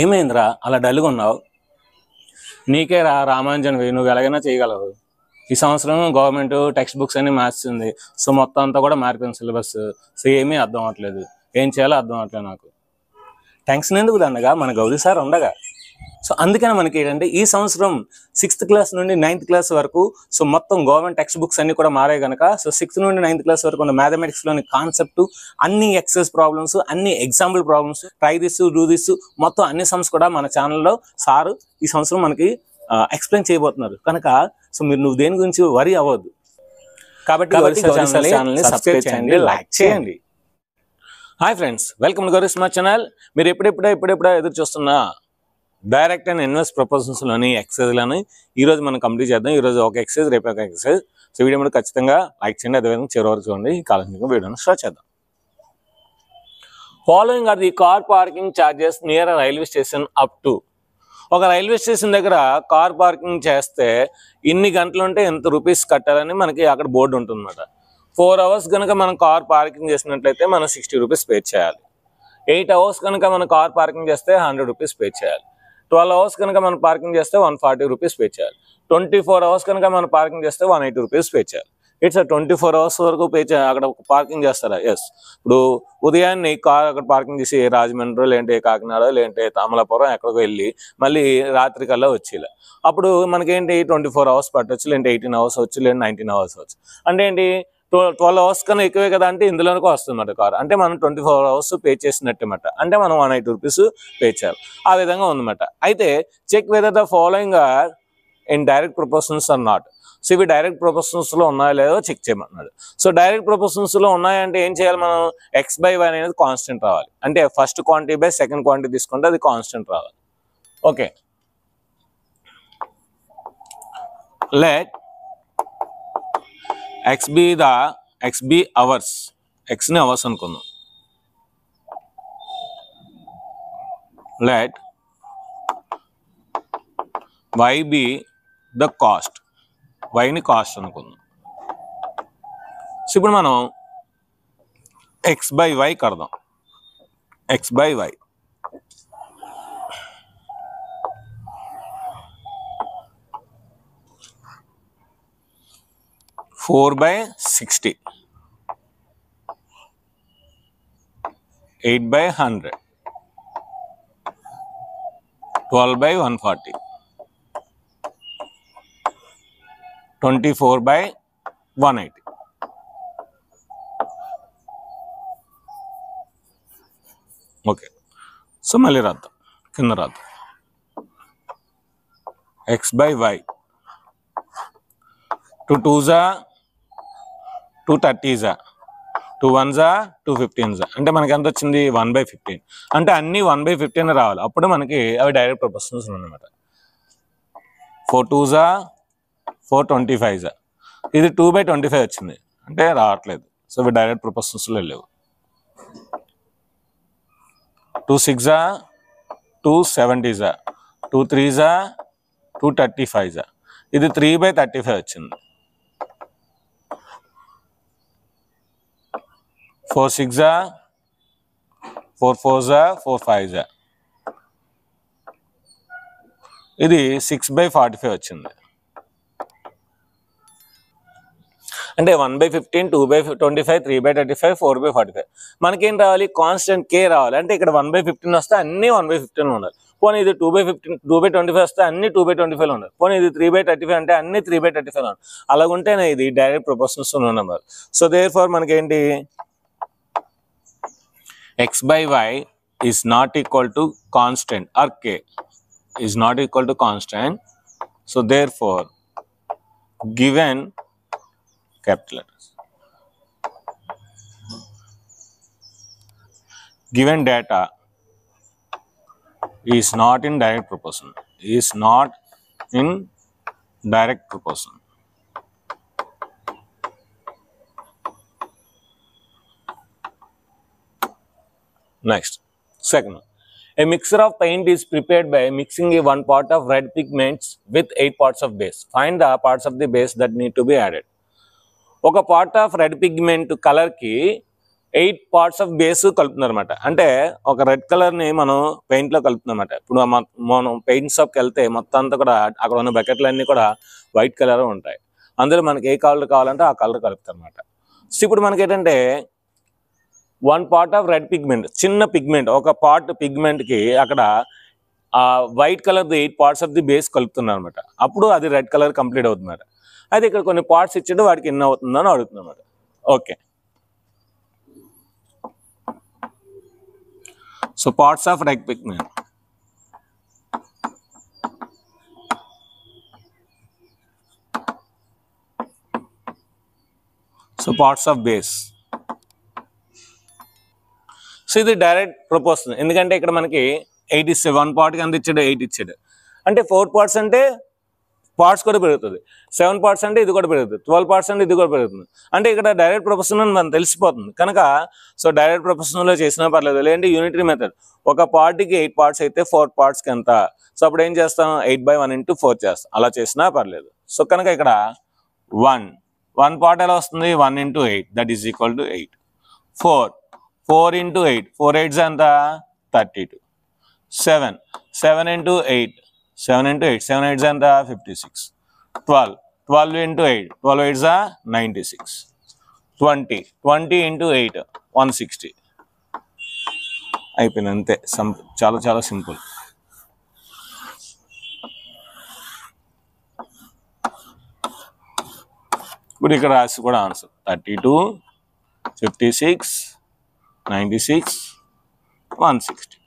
ఏమైందిరా అలా డల్గా ఉన్నావు? నీకే రామాంజన్ నువ్వు ఎలాగైనా చేయగలవు. ఈ సంవత్సరం గవర్నమెంట్ టెక్స్ట్ బుక్స్ అన్ని మార్చింది. సో మొత్తం అంతా కూడా మారిపోయింది సిలబస్. సో ఏమీ అర్థం అవ్వట్లేదు, ఏం చేయాలో అర్థం అవ్వట్లేదు నాకు. టెన్షన్ ఎందుకు దండగా, మన గౌరీ సార్ ఉండగా. సో అందుకని మనకి ఏంటంటే ఈ సంవత్సరం 6th క్లాస్ నుండి 9th క్లాస్ వరకు సో మొత్తం గవర్నమెంట్ టెక్స్ట్ బుక్స్ అన్ని కూడా మారాయి కనుక సో 6th నుండి 9th క్లాస్ వరకు ఉన్న మ్యాథమెటిక్స్లోని కాన్సెప్ట్, అన్ని ఎక్సైజ్ ప్రాబ్లమ్స్, అన్ని example problems, try this do this మొత్తం అన్ని సమ్స్ కూడా మన ఛానల్లో సారు ఈ సంవత్సరం మనకి ఎక్స్ప్లెయిన్ చేయబోతున్నారు కనుక సో నువ్వు దేని గురించి వరి అవ్వద్దు. కాబట్టి ఛానల్ని సబ్స్క్రైబ్ చేయండి, లైక్ చేయండి. Hi friends, welcome to Gauri smart channel. మీరు ఎప్పుడెప్పుడో ఎదురు చూస్తున్నా డైరెక్ట్ అండ్ ఇన్వర్స్ ప్రపోజల్స్లోని ఎక్సైజ్లని ఈరోజు మనం కంప్లీట్ చేద్దాం. ఈరోజు ఒక ఎక్సైజ్, రేపు ఒక ఎక్సైజ్. సో వీడియో మీద ఖచ్చితంగా లైక్ చేయండి, అదేవిధంగా చివరి వరకు చూడండి. ఈ కాలంగా వీడియోని స్టార్ట్ చేద్దాం. Following are the car parking charges near railway station up to. ఒక రైల్వే స్టేషన్ దగ్గర కార్ పార్కింగ్ చేస్తే ఇన్ని గంటలు ఉంటే ఎంత రూపీస్ కట్టాలని మనకి అక్కడ బోర్డు ఉంటుంది అన్నమాట. 4 hours కనుక మనం కార్ పార్కింగ్ చేసినట్లయితే మనం 60 రూపీస్ పే చేయాలి. 8 hours కనుక మనం కార్ పార్కింగ్ చేస్తే 100 రూపీస్ పే చేయాలి. 12 hours కనుక మనం పార్కింగ్ చేస్తే 140 రూపీస్ పే చేయాలి. 24 hours కనుక మనం పార్కింగ్ చేస్తే 180 రూపీస్ పే చేయాలి. ఇట్స్ 24 hours వరకు పే చేయాలి. అక్కడ పార్కింగ్ చేస్తారా? ఎస్. ఇప్పుడు ఉదయాన్నే కార్ అక్కడ పార్కింగ్ చేసి రాజమండ్రి, లేదంటే కాకినాడ, లేదంటే అమలాపురం ఎక్కడికి వెళ్ళి మళ్ళీ రాత్రి కల్లా వచ్చేలా అప్పుడు మనకేంటి 24 hours పట్టవచ్చు, లేదంటే 18 hours వచ్చు, లేదంటే 19 hours వచ్చు. అంటే ఏంటి 12 hours కన్నా ఎక్కువే కదా, అంటే ఇందులోనికి వస్తుంది అన్నమాట కార్. అంటే మనం 24 hours పే చేసినట్టు అన్నమాట. అంటే మనం 180 రూపీస్ పే చేయాలి. ఆ విధంగా ఉందన్నమాట. అయితే check whether the following are in direct proportions are not. So ఇవి డైరెక్ట్ ప్రపోర్షన్స్లో ఉన్నాయో లేదో చెక్ చేయమన్నాడు. సో డైరెక్ట్ ప్రపోర్షన్స్లో ఉన్నాయంటే ఏం చేయాలి మనం? x/y అనేది కాన్స్టెంట్ రావాలి. అంటే first quantity by second quantity తీసుకుంటే అది కాన్స్టెంట్ రావాలి. Okay, let x be hours. x ని అవర్స్ అనుకుందాం. Let y be the cost. y ని కాస్ట్ అనుకుందాం. సో ఇప్పుడు మనం x/y కడదాం. x/y 4/60, 8/100, 12/140, 24/180. ఓకే, సో మళ్ళీ రాద్దాం, కింద రాద్దాం. x/y 2 2s 230s 2 1s 215s. అంటే మనకి ఎంత వచ్చింది? 1/15. అంటే అన్ని 1/15 రావాలి. అప్పుడు మనకి అవి డైరెక్ట్ ప్రపోర్షన్స్ అన్నమాట. 4 2s 425s. ఇది 2/25 వచ్చింది, అంటే రావట్లేదు. సో ఇవి డైరెక్ట్ ప్రపోర్షన్స్లో లేవు. 2 6s 270s 2 3s 235s. ఇది 3/35 వచ్చింది. 4 6s 4 4s 4 5s. ఇది 6/45 వచ్చింది. అంటే 1/15, 2/25, 3/35, 4/45. మనకేం రావాలి? కాన్స్టెంట్ k రావాలి. అంటే ఇక్కడ 1/15 వస్తే అన్ని 1/15 ఉండాలి. పోనీ ఇది 2/25 వస్తే అన్ని 2/25 ఉండాలి. పోనీ ఇది 3/35 అంటే అన్ని 3/35 ఉండాలి. అలాగుంటేనే ఇది direct proportions number. So therefore మనకేంటి? x/y is not equal to constant, or k is not equal to constant. So therefore given capital letters, given data is not in direct proportion, is not in direct proportion. Next, second one. A mixture of paint is prepared by mixing a 1 part of red pigments with 8 parts of base. Find the parts of the base that need to be added. ఒక part of red pigment కలర్కి 8 parts of base కలుపుతున్నారు అనమాట. అంటే ఒక red కలర్ని మనం పెయింట్లో కలుపుతున్నాం అనమాట. ఇప్పుడు మనం పెయింట్ షాప్కి వెళ్తే మొత్తం అంతా కూడా అక్కడ ఉన్న బకెట్లన్నీ కూడా వైట్ కలర్ ఉంటాయి. అందులో మనకి ఏ కలర్ కావాలంటే ఆ కలర్ కలుపుతారు అనమాట. సో ఇప్పుడు మనకి ఏంటంటే 1 పార్ట్ ఆఫ్ రెడ్ పిగ్మెంట్, చిన్న పిగ్మెంట్, ఒక పార్ట్ పిగ్మెంట్కి అక్కడ white colour 8 parts of the base కలుపుతున్నారు అనమాట. అప్పుడు అది రెడ్ కలర్ కంప్లీట్ అవుతుంది అనమాట. అయితే ఇక్కడ కొన్ని పార్ట్స్ ఇచ్చాడు, వాడికి ఎన్ని అవుతుందో అని అడుగుతుంది అనమాట. Okay, so parts of red pigment. So parts of base. So ఇది డైరెక్ట్ ప్రపోర్షన్. ఎందుకంటే ఇక్కడ మనకి 8 ఇచ్చాడు, 1 పార్ట్కి అంత ఇచ్చాడు, 8 ఇచ్చాడు. అంటే 4 పార్ట్స్ అంటే పార్ట్స్ కూడా పెరుగుతుంది, 7 పార్ట్స్ అంటే ఇది కూడా పెరుగుతుంది, 12 పార్ట్స్ అంటే ఇది కూడా పెరుగుతుంది. అంటే ఇక్కడ డైరెక్ట్ ప్రపోర్షన్ అని మనం తెలిసిపోతుంది కనుక సో డైరెక్ట్ ప్రపోర్షన్లో చేసినా పర్లేదు. లేదంటే యూనిటరీ మెథడ్, ఒక పార్ట్కి 8 పార్ట్స్ అయితే 4 పార్ట్స్కి ఎంత, సో అప్పుడు ఏం చేస్తాం 8/1 × 4 చేస్తాం, అలా చేసినా పర్లేదు. సో కనుక ఇక్కడ 1 పార్ట్ ఎలా వస్తుంది, 1 × 8 that is equal to 8. 4 × 8, 4 8s ఎంత 32. 7 × 8, 7 × 8, 7 8s ఎంత 56. 12 × 8, 12 8s 96. 20 × 8 160. అయిపోయింది అంతే. చాలా చాలా సింపుల్. ఇప్పుడు ఇక్కడ రాసి కూడా ఆన్సర్ 32, 56, 96, 160.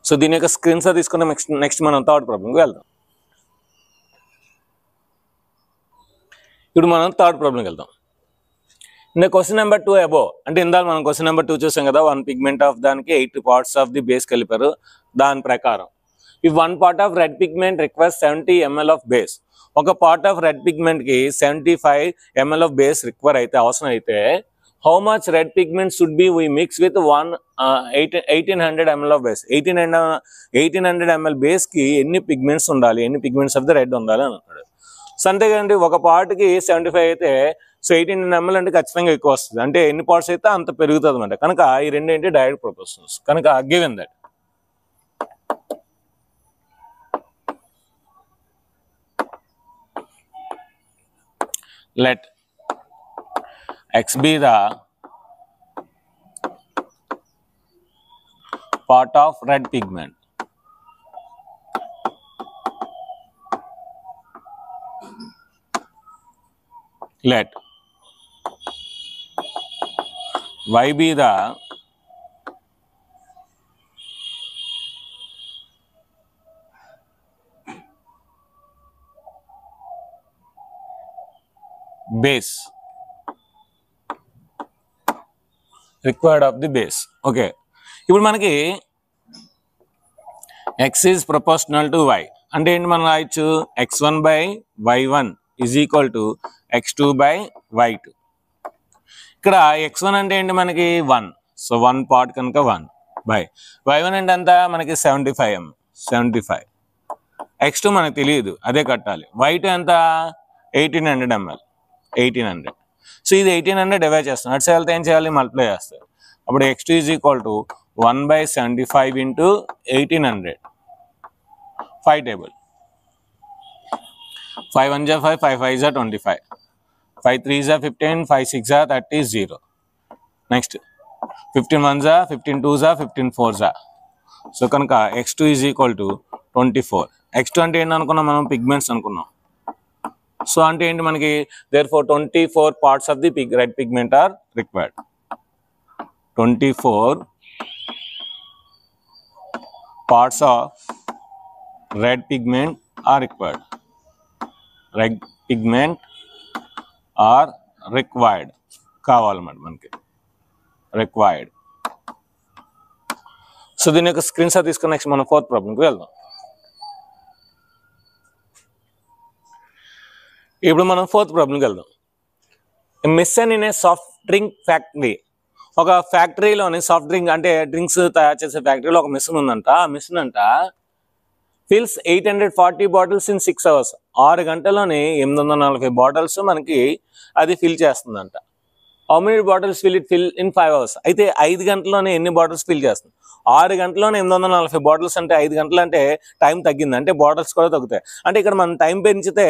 సో దీని యొక్క స్క్రీన్ షాట్ తీసుకున్న నెక్స్ట్ మనం థర్డ్ ప్రాబ్లంకి వెళ్దాం. ఇప్పుడు మనం థర్డ్ ప్రాబ్లంకి వెళ్దాం. ఇంకా క్వశ్చన్ నెంబర్ 2 అబోవ్ అంటే ఇందాక మనం క్వశ్చన్ నెంబర్ 2 చూసాం కదా, 1 పిగ్మెంట్ ఆఫ్ దానికి 8 పార్ట్స్ ఆఫ్ ది బేస్ కలిపారు. దాని ప్రకారం ఈ 1 part of red pigment requires 70 ml of base. ఒక పార్ట్ ఆఫ్ రెడ్ పిగ్మెంట్కి 75 ml ఆఫ్ బేస్ రిక్వైర్ అయితే, అవసరం అయితే, how much red pigment should be we mix with 1800 ml of base. 1800 ml బేస్కి ఎన్ని పిగ్మెంట్స్ ఉండాలి, ఎన్ని పిగ్మెంట్స్ ఆఫ్ ద రెడ్ ఉండాలి అని అన్నాడు. సో అంతేకాదండి, ఒక పార్ట్కి 75 అయితే సో 1800 ml అంటే ఖచ్చితంగా ఎక్కువ వస్తుంది. అంటే ఎన్ని పార్ట్స్ అయితే అంత పెరుగుతుంది అనమాట. కనుక ఈ రెండు ఏంటి డైరెక్ట్ ప్రపోర్షన్స్. కనుక given that let X be the part of red pigment. Let Y be the base required of the base. Okay, ఇప్పుడు మనకి x is proportional to y అంటే ఏంటి, మనం రాయొచ్చు x1/y1 is equal to x2/y2. ఇక్కడ x1 అంటే ఏంటి మనకి 1, సో 1 పార్ట్ కనుక 1 బై y1 అంటే ఎంత మనకి 75. x2 మనకు తెలియదు, అదే కట్టాలి. y2 ఎంత 1800 ml, 1800. సో ఇది 1800 డివైడ్ చేస్తాం, అటు సైడ్ ఏం చేయాలి మల్టిప్లై చేస్తారు. అప్పుడు x2 is equal to 1/75 × 1800. 5 table, 5 1 5, 5 5 25, 5 3 15, 5 6 30, 0. Next 15 1 15 2 15 4. So కనుక x2 is equal to 24. x2 అంటే ఏంటి అనుకున్నాం మనం, పిగ్మెంట్స్ అనుకున్నాం. సో అంటే ఏంటి మనకి, therefore 24 parts of the red pigment are required. 24 parts of red pigment are required. Red pigment are required. కావాలన్నమాట మనకి, required. సో దీని యొక్క స్క్రీన్ షాట్ తీసుకుని నెక్స్ట్ మనం ఫోర్త్ ప్రాబ్లంకి వెళ్దాం. ఇప్పుడు మనం ఫోర్త్ ప్రాబ్లంకి వెళ్దాం. Machine in a soft drink factory. ఒక ఫ్యాక్టరీలోని సాఫ్ట్ డ్రింక్ అంటే డ్రింక్స్ తయారు చేసే ఫ్యాక్టరీలో ఒక మిషన్ ఉందంట. ఆ మిషన్ అంట ఫిల్స్ 840 బాటిల్స్ ఇన్ 6 hours. 6 గంటల్లోని 840 బాటిల్స్ మనకి అది ఫిల్ చేస్తుందంట. How many bottles will it fill in 5 hours? అయితే 5 గంటల్లోనే ఎన్ని బాటిల్స్ ఫిల్ చేస్తుంది? 6 గంటల్లోనే 840 బాటిల్స్ అంటే 5 గంటలు అంటే టైం తగ్గింది, అంటే బాటిల్స్ కూడా తగ్గుతాయి. అంటే ఇక్కడ మనం టైం పెంచితే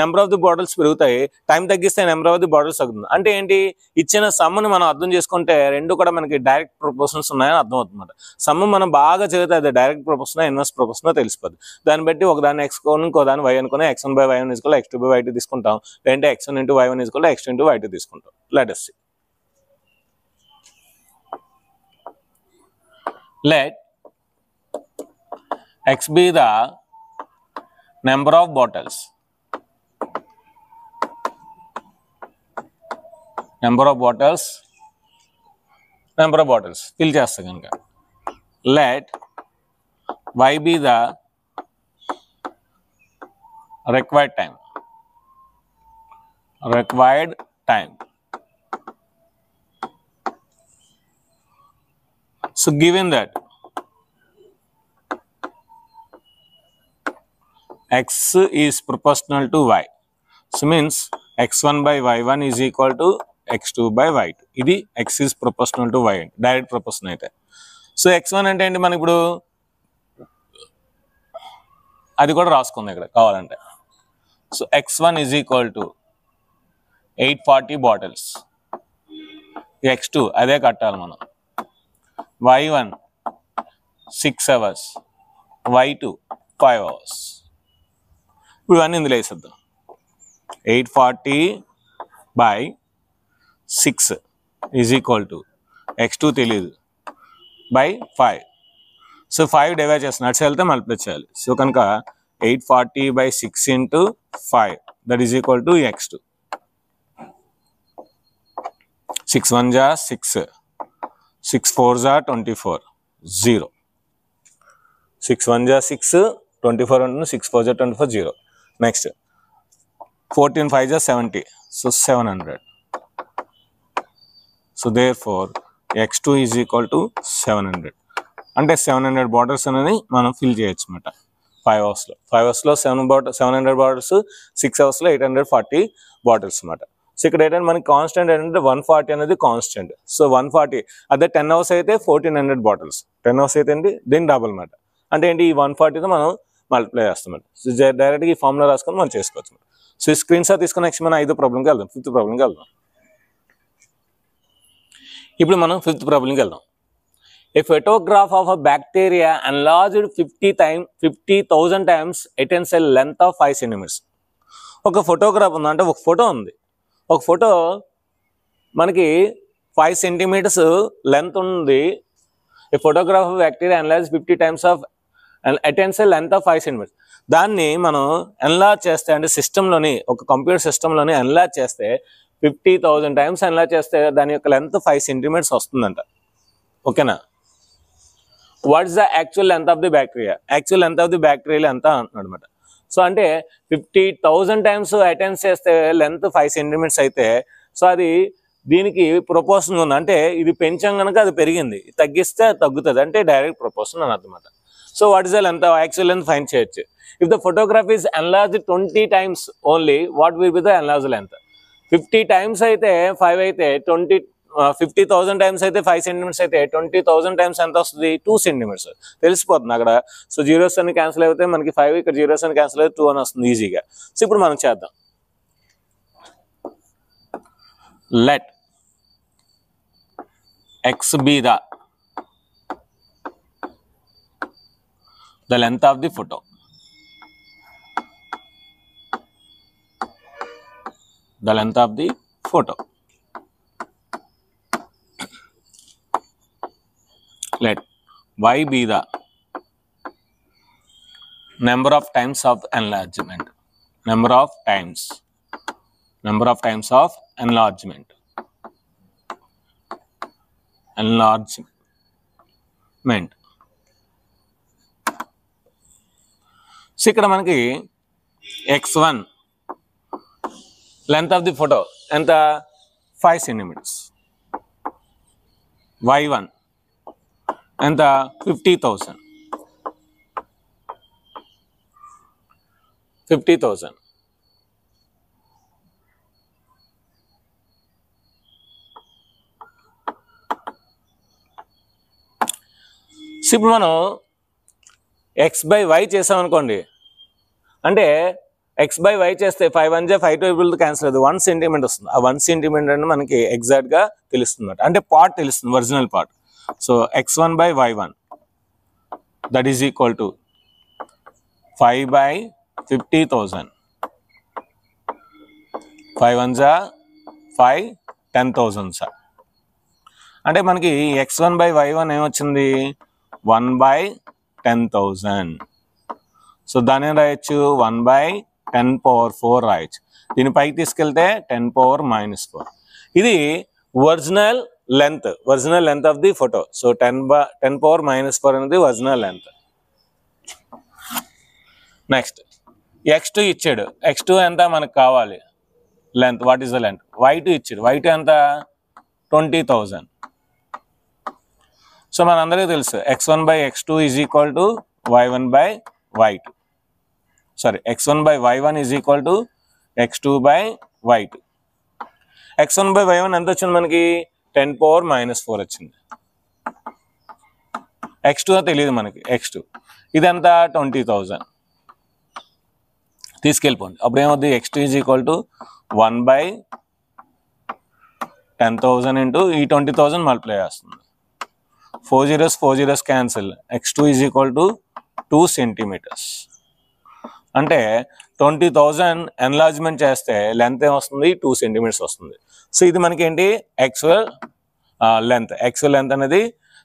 నెంబర్ ఆఫ్ ది బాటిల్స్ పెరుగుతాయి, టైం తగ్గిస్తే నెంబర్ ఆఫ్ ది బాటిల్స్ తగ్గుతుంది. అంటే ఏంటి, ఇచ్చిన సమ్ముని మనం అర్థం చేసుకుంటే రెండు కూడా మనకి డైరెక్ట్ ప్రపోర్షన్స్ ఉన్నాయని అర్థం అవుతుంది. సమ్ము మనం బాగా చదివితే అది డైరెక్ట్ ప్రపోర్షన్ ఇన్వర్స్ ప్రపోర్షన్ తెలిసిపోద్ది. దాన్ని బట్టి ఒకదాన్ని x ఇంకో దాన్ని y అనుకుని x1/y1 = x2/y2 తీసుకుంటాం, లేదంటే x1 × y1 = x2 × y2 తీసుకుంటాం. Let us see. Let x be the number of bottles. Number of bottles fill చేస్తా కనుక let y be the required time. So given that x is proportional to y, so means x1/y1 is equal to x2/y2. ఇది x is proportional to y, direct proportion అయితే. So x1 అంటే ఏంటి, మనకి ఇప్పుడు అది కూడా రాసుకుంది ఇక్కడ కావాలంటే. So x1 is equal to 840 bottles, x2 అదే కట్టాలి మనం, y1 6 hours, y2 5 hours. ఇప్పుడు ఇవన్నీ ఇందులో వేసేద్దాం. 840/6 is equal to x2 తెలియదు by 5. సో 5 డివైడ్ చేస్తున్నా, అటు వెళ్తే మల్టిప్లై చేయాలి. సో కనుక 840/6 × 5 that is equal to x2. 6 1 = 6, 6 4 = 24, 0. 6 1 = 6, 24 ఉంటుంది, 6 4 = 24, 0. Next 14 5 = 70, so 700. So therefore x2 is equal to 700. అంటే 700 బాటిల్స్ అనేది మనం ఫిల్ చేయొచ్చు అన్నమాట 5 అవర్స్లో. 5 అవర్స్లో 700 బాటిల్స్, 6 అవర్స్లో 840 బాటిల్స్ అన్నమాట. సో ఇక్కడ ఏంటంటే మనకి కాన్స్టెంట్ ఏంటంటే 140 అనేది కాన్స్టెంట్. సో 140 అదే 10 అవర్స్ అయితే 1400 బాటిల్స్, 10 అవర్స్ అయితే ఏంటి దీని డబుల్ అన్నమాట. అంటే ఏంటి, ఈ 140తో మనం మల్టిప్లై చేస్తాం. సో డైరెక్ట్గా ఈ ఫార్ములా రాసుకొని మనం చేసుకోవచ్చు. సో ఈ స్క్రీన్ షాట్ తీసుకుని నెక్స్ట్ మనం 5వ ప్రాబ్లంకి వెళ్దాం, 5th ప్రాబ్లంకి వెళ్దాం. ఇప్పుడు మనం 5th ప్రాబ్లంకి వెళ్దాం. A photograph of a bacteria enlarged 50,000 times attains a length of 5 cm. ఒక ఫోటోగ్రాఫ్ ఉంది, అంటే ఒక ఫోటో ఉంది, ఒక ఫోటో మనకి 5 centimeters లెంత్ ఉంది. A photograph of bacteria enlarge 50 times of attains a length of 5 cm. దాన్ని మనం ఎన్లార్జ్ చేస్తే, అంటే సిస్టంలోని ఒక కంప్యూటర్ సిస్టంలోని ఎన్లార్జ్ చేస్తే 50,000 times ఎన్లార్జ్ చేస్తే దాని యొక్క లెంత్ 5 centimeters వస్తుందంట. ఓకేనా? What is the actual length of the bacteria? Actual length of the bacteria ఎంత అంటున్నాడు అనమాట. సో అంటే 50,000 times అటెండ్ చేస్తే లెంత్ 5 centimeters అయితే, సో అది దీనికి ప్రపోర్షన్ ఉంది. అంటే ఇది పెంచాం కనుక అది పెరిగింది, తగ్గిస్తే తగ్గుతుంది, అంటే డైరెక్ట్ ప్రపోర్షన్ అని అన్నమాట. So what is the length, actual length find చేయొచ్చు. If the photograph is enlarged 20 times only, what will be the enlarge length? 50 times అయితే 5 అయితే 50,000 times అయితే 5 centimeters అయితే 20,000 times ఎంత వస్తుంది? 2 centimeters. తెలిసిపోతుంది అక్కడ. సో జీరోస్ అన్ని క్యాన్సిల్ అయితే మనకి 5, ఇక్కడ జీరోస్ అని క్యాన్సిల్ అయితే 2 అని వస్తుంది ఈజీగా. సో ఇప్పుడు మనం చేద్దాం. Let x be the length of the photo. The length of the photo. Let y be the number of times of enlargement. Number of times of enlargement. So ఇక్కడ మనకి x1 length of the photo ఎంత? 5 centimeters. y1 ఎంత? 50,000. 50,000. So ఇప్పుడు మనం x/y చేసామనుకోండి, అంటే x/y చేస్తే 5 1 5 2 cancel అవుతుంది, 1 సెంటీమీటర్ వస్తుంది. ఆ 1 సెంటీమీటర్ అంటే మనకి ఎగ్జాక్ట్గా తెలుస్తుంది, అంటే పార్ట్ తెలుస్తుంది, original part. So x1/y1 that is equal to 5/50,000. 5 1 5 10,000 sir. అంటే మనకి x1/y1 ఏమొచ్చింది, 1/10,000. సో దాన్ని రాయొచ్చు 1/10⁴ రాయొచ్చు. దీని పైకి తీసుకెళ్తే 10⁻⁻4. ఇది original length of the photo. So 10⁻⁻4 అనేది ఒరిజినల్ లెంత్. నెక్స్ట్ x2 ఇచ్చాడు, x2 ఎంత మనకు కావాలి, length, what is the length. y2 ఇచ్చాడు, y2 ఎంత 20,000. సో మనందరికీ తెలుసు x1/x2 is equal to y1/y2. Sorry, x1/y1 is equal to x2/y2. x1/y1 ఎంత వచ్చింది మనకి, 10⁻⁻4 వచ్చింది. x2 తెలియదు మనకి, x2 ఇదంతా 20,000 తీసుకెళ్ళిపోండి. అప్పుడు ఏమవుతుంది, x2 is equal to 1/10,000 into ఈ 20,000 మల్టిప్లై చేస్తుంది. 4 zeros cancel. x2 is equal to 2 centimeters. అంటే 20,000 ఎన్లార్జ్మెంట్ చేస్తే లెంత్ ఏమొస్తుంది, 2 సెంటీమీటర్స్ వస్తుంది. సో ఇది మనకి ఏంటి, యాక్చువల్ లెంత్ అనేది.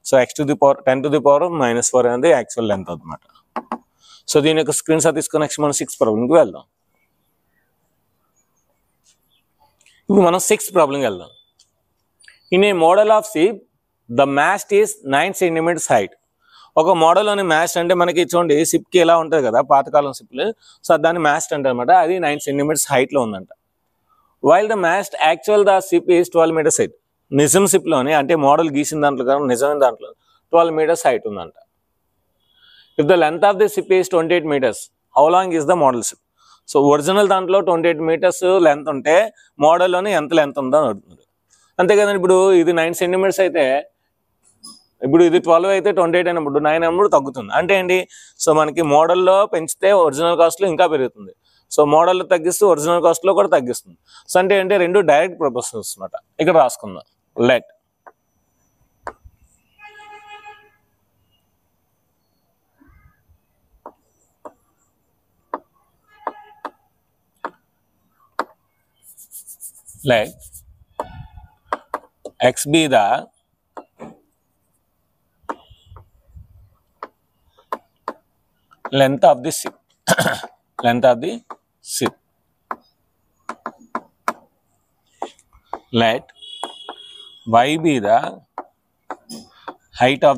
సో x⁻10⁻⁻4 అనేది యాక్చువల్ లెంత్ అనమాట. సో దీని యొక్క స్క్రీన్ షాట్ తీసుకుని నెక్స్ట్ మనం 6th ప్రాబ్లంకి వెళ్దాం. ఇప్పుడు మనం 6th ప్రాబ్లంకి వెళ్దాం. In a model of ship the mast is 9 centimeters height. ఒక మోడల్లోని మాస్ట్ అంటే మనకి చూడండి, షిప్కి ఎలా ఉంటుంది కదా పాతకాలం షిప్లు, సో దాన్ని మాస్ట్ అంటే అనమాట. అది 9 సెంటీమీటర్స్ హైట్లో ఉందంట. While the mast actual the ship is 12 meters height. నిజం షిప్లోని అంటే మోడల్ గీసిన దాంట్లో కానీ నిజమైన దాంట్లో 12 మీటర్స్ హైట్ ఉందంట. If the length of the ship is 28 meters, how long is the model ship. So original దాంట్లో 28 మీటర్స్ లెంత్ ఉంటే మోడల్లోని ఎంత లెంత్ ఉందో అని అడుగుతుంది. అంతే కదండి. ఇప్పుడు ఇది 9 సెంటీమీటర్స్ అయితే, ఇప్పుడు ఇది 12 అయితే 28 అయినప్పుడు 9 అయినప్పుడు తగ్గుతుంది. అంటే ఏంటి, సో మనకి మోడల్లో పెంచితే ఒరిజినల్ కాస్ట్లో ఇంకా పెరుగుతుంది. సో మోడల్లో తగ్గిస్తూ ఒరిజినల్ కాస్ట్లో కూడా తగ్గిస్తుంది. సో అంటే ఏంటి, రెండు డైరెక్ట్ ప్రపోర్షన్స్ అనమాట. ఇక్కడ రాసుకుందాం. Let x be the length of the ship. Length of the ship. Let y be the height of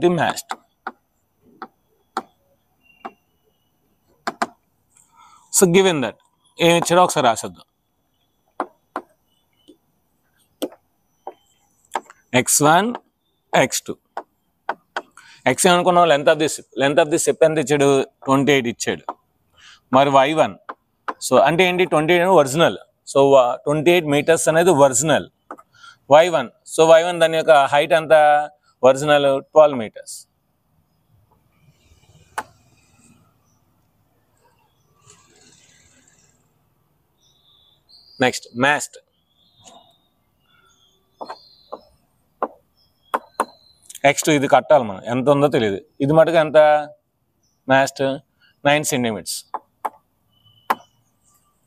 the mast. So given that, ఏమి ఇచ్చారో ఒకసారి రాసేద్దాం. x1 x2 x అనుకున్నాం, లెంత్ ఆఫ్ ది షిప్ ఎంత ఇచ్చాడు, 28 ఇచ్చాడు. మరి y1, సో అంటే ఏంటి, 28 ఒరిజినల్. సో 28 మీటర్స్ అనేది ఒరిజినల్. y1, సో y1 దాని యొక్క హైట్ ఎంత, original 12 metres. Next mast. x2 ఇది కట్టాలి మనం, ఎంత ఉందో తెలియదు. ఇది మటుకు ఎంత, మాస్ట్ 9 సెంటీమీటర్స్.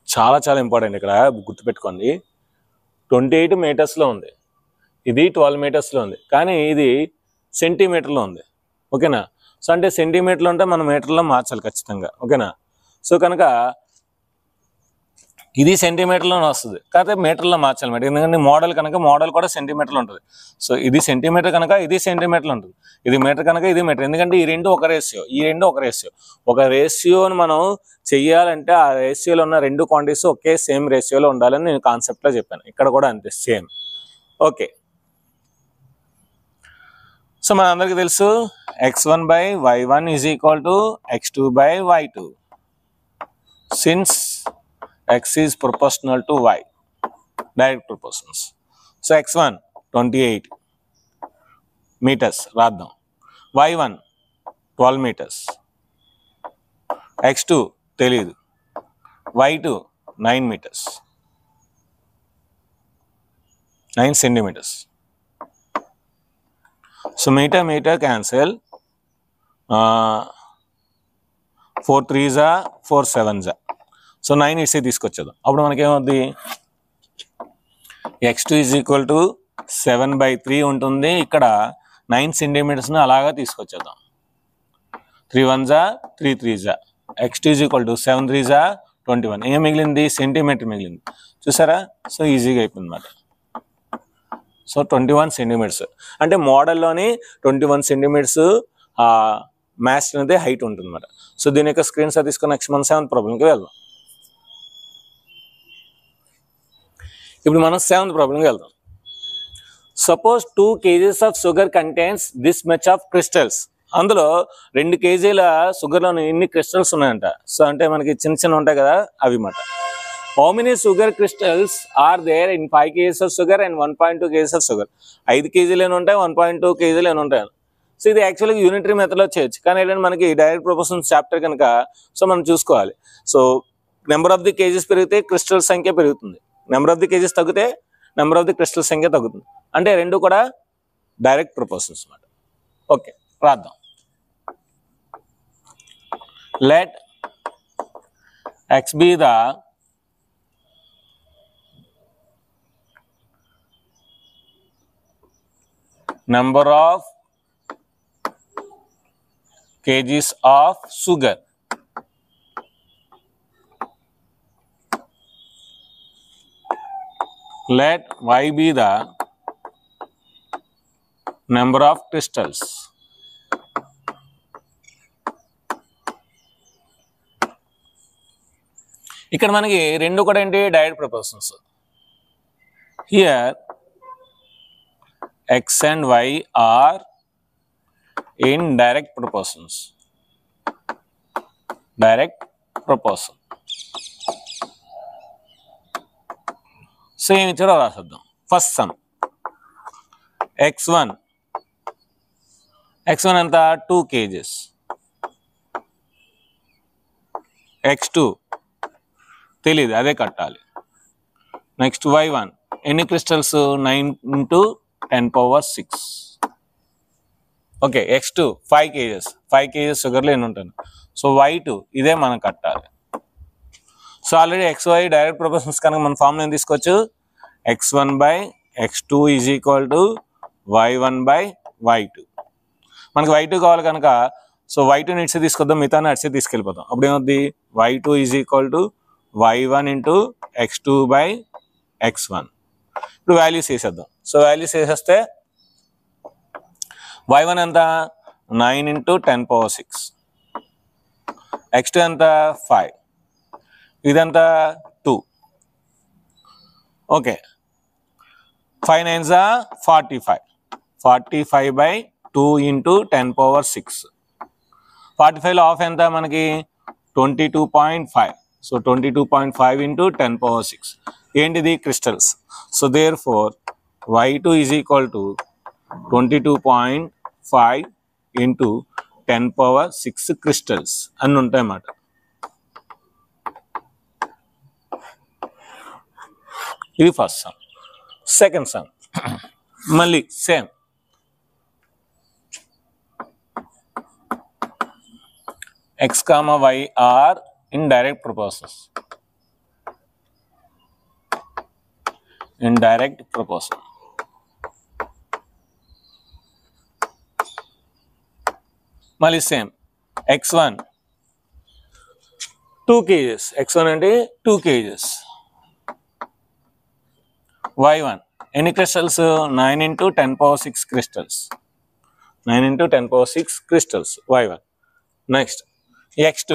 చాలా చాలా ఇంపార్టెంట్, ఇక్కడ గుర్తుపెట్టుకోండి. 28 మీటర్స్లో ఉంది, ఇది 12 మీటర్స్లో ఉంది, కానీ ఇది సెంటీమీటర్లో ఉంది. ఓకేనా. సో అంటే సెంటీమీటర్లు అంటే మనం మీటర్లో మార్చాలి ఖచ్చితంగా. ఓకేనా. సో కనుక ఇది సెంటీమీటర్లోనే వస్తుంది, కాకపోతే మీటర్లో మార్చాలి మేడం. ఎందుకంటే మోడల్ కనుక మోడల్ కూడా సెంటీమీటర్లో ఉంటుంది. సో ఇది సెంటీమీటర్ కనుక ఇది సెంటీమీటర్లో ఉంటుంది, ఇది మీటర్ కనుక ఇది మీటర్. ఎందుకంటే ఈ రెండు ఒక రేషియో, ఒక రేషియోని మనం చెయ్యాలంటే ఆ రేషియోలో ఉన్న రెండు క్వాంటిటీస్ ఒకే సేమ్ రేషియోలో ఉండాలని నేను కాన్సెప్ట్లో చెప్పాను. ఇక్కడ కూడా అంతే సేమ్. ఓకే. సో మన అందరికీ తెలుసు x1/y1 is equal to x2/y2. Since x is proportional to y, direct proportions. So x1 28 meters రాద్దాం, y1 12 meters, x2 తెలీదు, y2 9 meters, 9 centimeters. So meter cancel, 4 3s 4 7s. So 9 ఇట్సే తీసుకొచ్చేద్దాం. అప్పుడు మనకేమవుద్ది, x2 is equal to 7/3 ఉంటుంది. ఇక్కడ 9 సెంటీమీటర్స్ని అలాగా తీసుకొచ్చేద్దాం. 3 1s 3 3s, x2 is equal to 7 3s 21. ఏం మిగిలింది, centimetre మిగిలింది. చూసారా, సో ఈజీగా అయిపోయింది అన్నమాట. సో 21 సెంటీమీటర్స్ అంటే మోడల్లోని 21 సెంటీమీటర్స్ మ్యాస్ట్ అనేది హైట్ ఉంటుంది అన్నమాట. సో దీని యొక్క స్క్రీన్ షాట్ తీసుకుని నెక్స్ట్ మన 7th ప్రాబ్లంకి వెళ్దాం. ఇప్పుడు మనం 7th ప్రాబ్లంకి వెళ్దాం. Suppose 2 kgs of sugar contains this much of crystals. అందులో 2 kgల షుగర్లో ఇన్ని క్రిస్టల్స్ ఉన్నాయంట. సో అంటే మనకి చిన్న చిన్న ఉంటాయి కదా, అవి మాట. How many sugar crystals are there in 5 kgs of sugar and 1.2 kgs of sugar. 5 kgలు ఏమి ఉంటాయి, 1.2 kgలు ఏమి ఉంటాయి. సో ఇది యాక్చువల్గా యూనిటరీ మెథడ్లో చేయొచ్చు, కానీ ఏంటంటే మనకి డైరెక్ట్ ప్రపోర్షన్స్ చాప్టర్ కనుక సో మనం చూసుకోవాలి. So number of the kgs పెరిగితే క్రిస్టల్ సంఖ్య పెరుగుతుంది, నెంబర్ ఆఫ్ ది కేజెస్ తగ్గితే నెంబర్ ఆఫ్ ది క్రిస్టల్ సంఖ్య తగ్గుతుంది. అంటే రెండు కూడా డైరెక్ట్ ప్రపోర్షన్స్ అన్నమాట. ఓకే, రాద్దాం. Let x be the number of kgs of sugar. Let y be the number of crystals. ఇక్కడ మనకి రెండు కూడా ఏంటి, direct proportions. Here x and y are in direct proportions. Direct proportion. So ఏమి ఇచ్చారో రాసేద్దాం. First some x1 ఎంత 2 kgs, x2 తెలీదు, అదే కట్టాలి. నెక్స్ట్ y1 ఎన్ని crystals, 9 × 10⁻⁶. Okay, x2 5 kgs, 5 kgs షుగర్లో ఎన్ని ఉంటాను. సో y2 ఇదే మనం కట్టాలి. So already xy direct proportions కనుక మన ఫార్ములా ఏం తీసుకోవచ్చు, x1/x2 is equal to y1/y2. మనకి y2 కావాలి కనుక సో y2 ఇట్సే తీసుకొద్దాం, మిగతా అట్సే తీసుకెళ్ళిపోతాం. అప్పుడు ఏమవుద్ది, y2 is equal to y1 × x2/x1. ఇప్పుడు వాల్యూస్ వేసేద్దాం. సో వాల్యూస్ వేసేస్తే y1 ఎంత 9 × 10⁻⁶, x2 ఎంత 5, ఇదంతా 2. Okay, 5 9s 45, 45/2 × 10⁻⁶. 45లో హాఫ్ ఎంత మనకి 22.5. సో 22.5 × 10⁻⁶. ఏంటిది, crystals. So therefore y2 is equal to 22.5 × 10⁻⁶ crystals అన్నీ ఉంటాయి అన్నమాట. ఇది ఫస్ట్ సమ్. సెకండ్ సమ్ మళ్ళీ same. x, y are in direct proportions. In direct proportion. మళ్ళీ సేమ్. x1 2 kgs, x1 అంటే 2 kgs. y1 ఎన్ని crystals, 9 × 10⁻⁶ crystals, 9 × 10⁻⁶ crystals y1. Next x2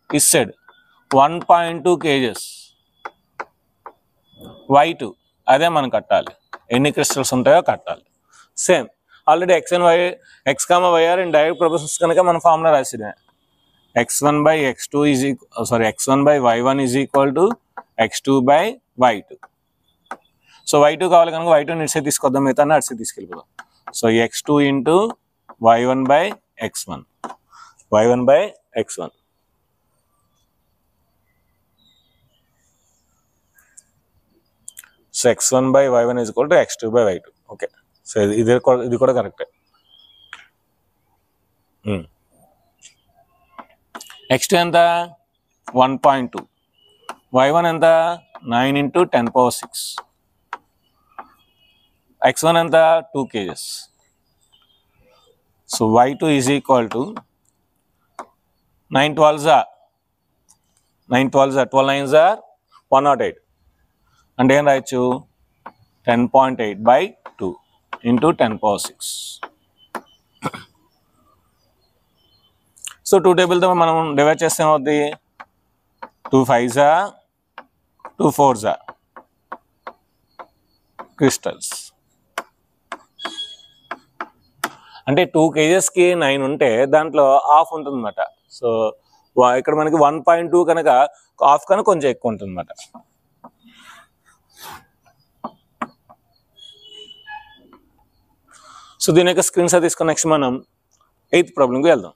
is said 1.2 kgs, y2 అదే మనం కట్టాలి, ఎన్ని క్రిస్టల్స్ ఉంటాయో కట్టాలి. Same already x y are in direct proportions కనుక మన ఫార్ములా రాసిదే. x1/y1 is equal to x2 by y2. So y2 కావాలి కనుక y2 ఇటు సైడ్ తీసుకొద్దాం, మిగతా అటు సైడ్ తీసుకెళ్ళిపోదాం. So x2 into y1 by x1, y1 by x1. So x1 by y1 is equal to x2 by y2. Okay, so ఇది కూడా కరెక్టే. x2 ఎంత 1.2, y1 ఎంత 9 into 10 power 6, x1 ఎంత 2 kgs. So y2 is equal to 9 12s are 12 9s are 108. అంటే ఏం రాయొచ్చు 10.8 by 2 into 10 power 6. So 2 టేబుల్తో మనం డివైడ్ చేస్తే ఏమవుద్ది 2 5s are 2 4s are crystals. అంటే 2 kgsకి 9 ఉంటే దాంట్లో హాఫ్ ఉంటుంది అన్నమాట. సో ఇక్కడ మనకి 1.2 కనుక హాఫ్ కనుక కొంచెం ఎక్కువ ఉంటుంది అన్నమాట. సో దీని యొక్క స్క్రీన్ షాట్ తీసుకుని నెక్స్ట్ మనం 8th ప్రాబ్లంకి వెళ్దాం.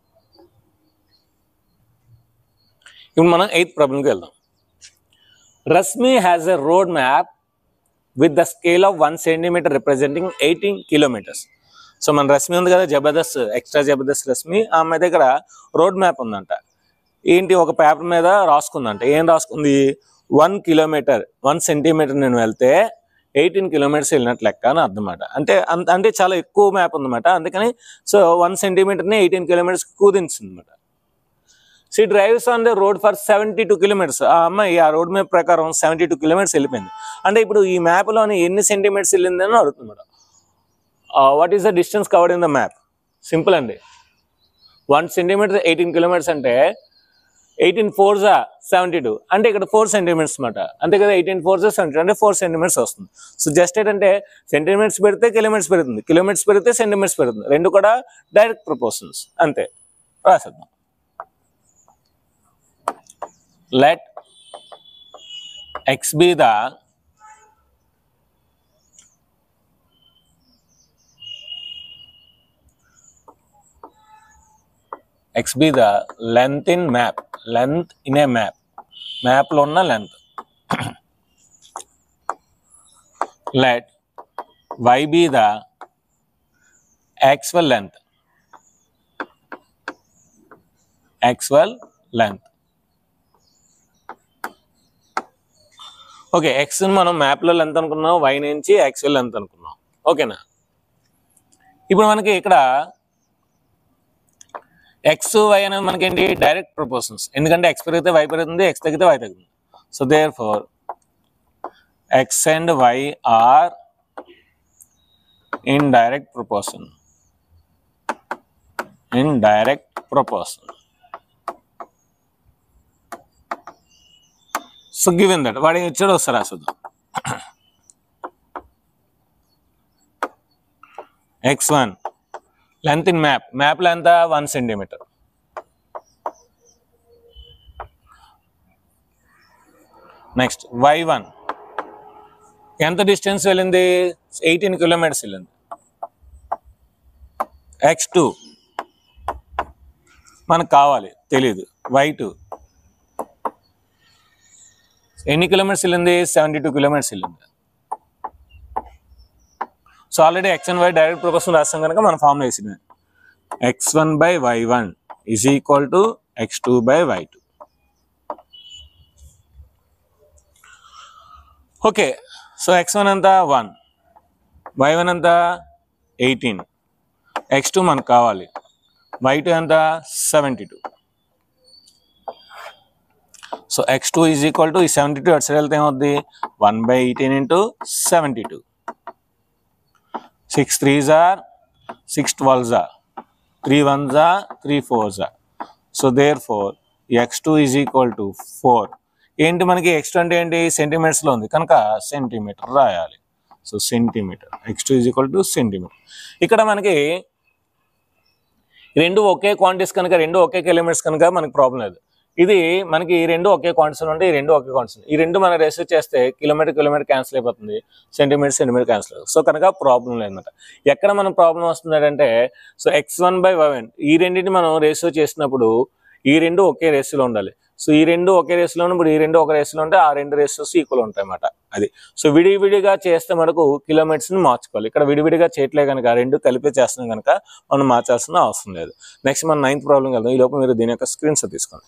ఇప్పుడు మనం 8th ప్రాబ్లంకి వెళ్దాం. Rashmi has a road map with the scale of 1 centimeter representing 18 kilometers. So మన రశ్మి ఉంది కదా, జబర్దస్త్ ఎక్స్ట్రా జబర్దస్త్ రశ్మి, ఆ అమ్మాయి దగ్గర రోడ్ మ్యాప్ ఉందంట. ఏంటి ఒక పేపర్ మీద రాసుకుందంట. ఏం రాసుకుంది 1 kilometer 1 centimeter నేను వెళ్తే 18 kilometers వెళ్ళినట్లు లెక్క అని అర్థమాట. అంటే చాలా ఎక్కువ మ్యాప్ ఉందన్నమాట. అందుకని సో 1 centimeterని 18 kilometers కుదించింది అనమాట. She drives on the road for 72 kilometers. ఆ అమ్మాయి ఆ రోడ్ మ్యాప్ ప్రకారం 72 kilometers వెళ్ళిపోయింది. అంటే ఇప్పుడు ఈ మ్యాప్లోని ఎన్ని సెంటీమీటర్స్ వెళ్ళింది అని అడుగుతుంది. What is the distance covered in the map? Simple అండి. 1 centimeter 18 kilometers అంటే 18 4s are 72, అంటే ఇక్కడ 4 centimeters అనమాట. అంతే కదా, 18 4s are 72 అంటే 4 centimeters వస్తుంది. సో జస్ట్ ఏంటంటే సెంటీమీటర్స్ పెడితే కిలోమీటర్స్ పెరుగుతుంది, కిలోమీటర్స్ పెరిగితే సెంటీమీటర్స్ పెరుగుతుంది. రెండు కూడా డైరెక్ట్ ప్రపోర్షన్స్. అంతే, రాసేద్దాం. Let x be the length in map, length in a map, map lo unna length. Let y be the actual length, actual length. Okay, X మనం మ్యాప్లో length అనుకున్నాం, why నుంచి actual length అనుకున్నాం. ఓకేనా, ఇప్పుడు మనకి ఇక్కడ ఎక్స్ వై అనేది మనకేంటి డైరెక్ట్ ప్రపోర్షన్స్. ఎందుకంటే ఎక్స్ పెరిగితే వై పెరుగుతుంది, ఎక్స్ తగ్గితే వై తగ్గుతుంది. So therefore x and y are in direct proportion, in direct proportion. So given that వాడు ఇచ్చాడు, వస్తారు రాసుద్దాం. x1 length in map, map length 1 centimeter. Next y1 ఎంత డిస్టెన్స్ వెళ్ళింది 18 kilometers వెళ్ళింది. x2 మనకు కావాలి, తెలీదు. y2 ఎన్ని కిలోమీటర్స్ వెళ్ళింది 72 kilometers వెళ్ళింది. So already x and y direct proportion రాస్తాం కనుక మన ఫార్ములా వేసింది x1 by y1 is equal to x2 by y2. Okay, so x1 ఎంత 1, y1 ఎంత 18, x2 మనకు కావాలి, y2 ఎంత 72. So x2 is equal to ఈ 72 అటు సైడ్ వెళ్తే ఏమవుద్ది 1 by 18 into 72. 6 3s are 6 12s are 3 1s are 3 4s are. So therefore x2 is equal to 4. ఏంటి మనకి x2 అంటే ఏంటి సెంటీమీటర్స్లో ఉంది కనుక సెంటీమీటర్ రాయాలి. So centimeter, x2 is equal to centimeter. ఇక్కడ మనకి రెండు ఒకే క్వాంటిటీస్ కనుక, రెండు ఒకే కిలోమీటర్స్ కనుక మనకి ప్రాబ్లం లేదు. ఇది మనకి ఈ రెండు ఒకే కాన్స్టెంట్ ఉంటే ఈ రెండు ఒకే కాన్స్టెంట్, ఈ రెండు మనం రేషియో చేస్తే కిలోమీటర్ క్యాన్సిల్ అయిపోతుంది, సెంటీమీటర్ క్యాన్సిల్ అవుతుంది. సో కనుక ప్రాబ్లం లేదన్నమాట. ఎక్కడ మనం ప్రాబ్లం వస్తుందంటే సో x1/y1 ఈ రెండింటిని మనం రేషియో చేసినప్పుడు ఈ రెండు ఒకే రేషియోలో ఉండాలి. సో ఈ రెండు ఒకే రేషియోలో ఉన్నప్పుడు ఈ రెండు ఒక రేషియోలో ఉంటే ఆ రెండు రేషియోస్ ఈక్వల్ ఉంటాయి అన్నమాట. అది సో విడివిడిగా చేస్తే మనకు కిలోమీటర్స్ని మార్చుకోవాలి. ఇక్కడ విడివిడిగా చేయట్లే కనుక రెండు కలిపి చేస్తున్నాం కనుక మనం మార్చాల్సిన అవసరం లేదు. నెక్స్ట్ మనం 9th ప్రాబ్లం వెళ్దాం. ఈ లోపు మీరు దీని యొక్క స్క్రీన్ షాట్ తీసుకోండి.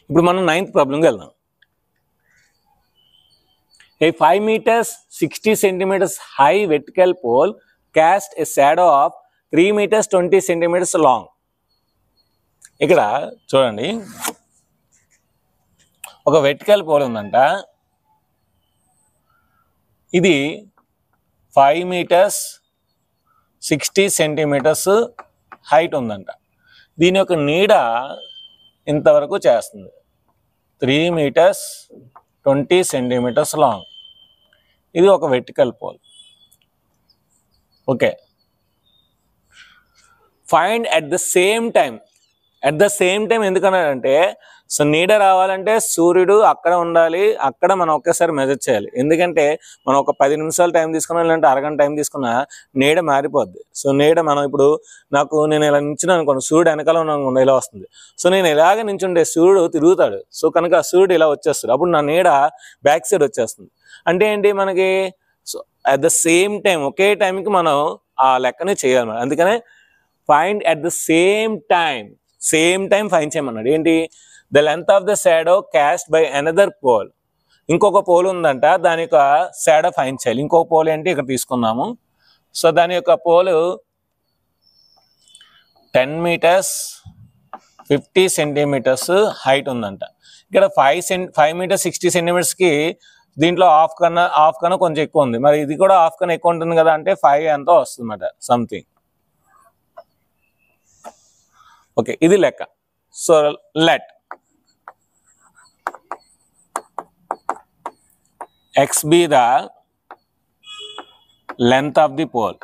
ఇప్పుడు మనం 9th ప్రాబ్లంకి వెళ్దాం. A 5 meters 60 centimeters high vertical pole cast a shadow of 3 meters 20 centimeters long. ఇక్కడ చూడండి, ఒక వెర్టికల్ పోల్ ఉందంట. ఇది 5 meters 60 centimeters హైట్ ఉందంట. దీని యొక్క నీడ ఇంతవరకు చేస్తుంది, 3 meters 20 centimeters లాంగ్. ఇది ఒక vertical pole. Okay, find at the same time ఎందుకన్నాడంటే సో నీడ రావాలంటే సూర్యుడు అక్కడ ఉండాలి, అక్కడ మనం ఒకేసారి మెజర్ చేయాలి. ఎందుకంటే మనం ఒక 10 నిమిషాలు టైం తీసుకున్నా లేదంటే అరగంట టైం తీసుకున్నా నీడ మారిపోద్ది. సో నీడ మనం ఇప్పుడు నేను ఇలా నించున్నాను అనుకోండి, సూర్యుడు వెనకాల ఉన్నాను ఇలా వస్తుంది. సో నేను ఇలాగ నించుంటే సూర్యుడు తిరుగుతాడు. సో కనుక సూర్యుడు ఇలా వచ్చేస్తాడు, అప్పుడు నా నీడ బ్యాక్ సైడ్ వచ్చేస్తుంది. అంటే ఏంటి మనకి so at the same time ఒకే టైంకి మనం ఆ లెక్కనే చేయాలి. అందుకనే find at the same time find చేయమన్నాడు. ఏంటి? The length of the shadow cast by another pole. ఇంకొక పోల్ ఉందంట, దాని యొక్క షాడో ఫైండ్ చేయాలి. ఇంకొక పోల్ ఏంటి ఇక్కడ తీసుకుందాము. సో దాని యొక్క పోల్ 10 meters 50 centimeters హైట్ ఉందంట. ఇక్కడ 5 meters 60 centimetersకి దీంట్లో హాఫ్ కన్నా కొంచెం ఎక్కువ ఉంది. మరి ఇది కూడా హాఫ్ కన్నా ఎక్కువ ఉంటుంది కదా, అంటే 5 ఎంతో వస్తుంది అన్నమాట సంథింగ్. ఓకే, ఇది లెక్క. So let x be the length of the pole.